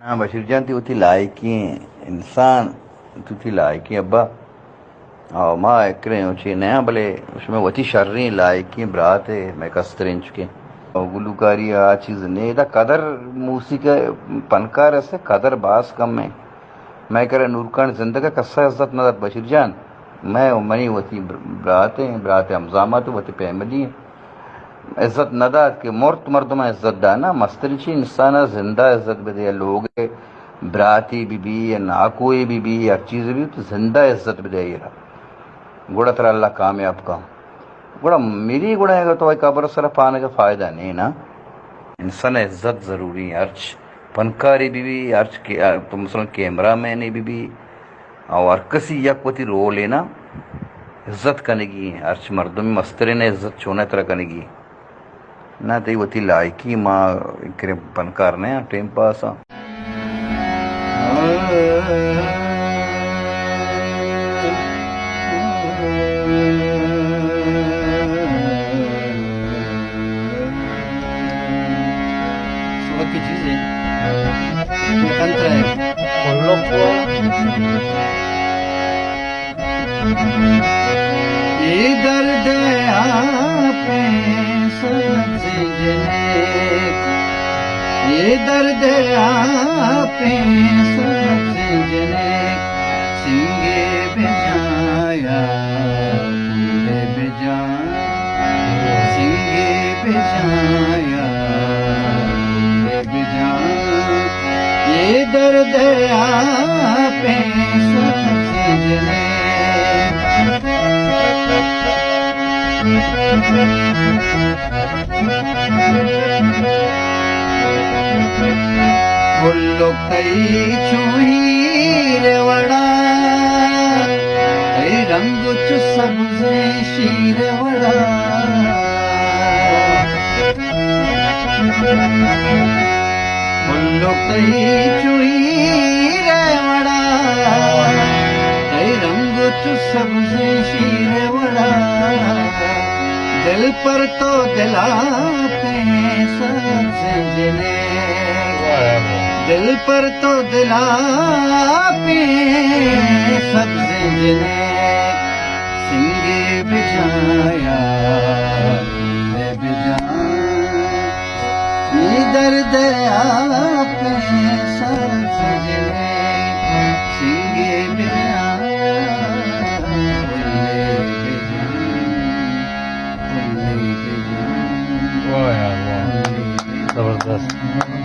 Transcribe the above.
ہاں بشیر جان تی ہوتی لائکی انسان تی لائکی ابا او ما اکریں اچھی نیا بلے اس میں وتی شرری لائکی براتے میں کسترین چکے گلوکاری آ چیز نہیں دا قدر موسیقی پنکار سے قدر باس کم میں کرے نورکان زندگی کسا عزت نہ بشیر جان میں منی وتی براتے امزامات وتی پیملی عزت نہ داد کہ مرت مردم عزت دانا مستری چی انسان زندہ عزت بدے لوگ براتی بی بی یا ناکوئی بی بی ہر چیز بھی تو زندہ عزت بدے یہ گوڑا تر اللہ کامیاب کا گوڑا میری گوڑا ہے گا تو قبر سر پانے کا فائدہ نہیں نا انسان عزت ضروری ہے ارچ پنکاری بی ارچ تو مثلا کیمرہ مین بی اور کسی یک وتی رول ہے نا عزت کنگی ارچ مردم مستری نے عزت چونے طرح کنگی نہ تی وتی لائکی ماں کرے پنکار نے ٹیم پاسا صبح کی چیزیں کنترا ہے یہ درد آپ سمجھنے یہ درد آپ سمجھنے سنگے بجایا پورے بجان سنگے بجایا پورے بجان یہ درد آپ سمجھنے بولو کئی چوہی وڑا کئی رنگ چ سبز شیر وڑا بولو کئی چوہی وڑا کئی رنگ چ سبز شیر وڑا دل پر تو دلاتے سجنے دل پر تو دلاتے سب سجنے سنگے بجایا بجان یہ درد آپ سب سجنے سنگے بجایا واہ زبردست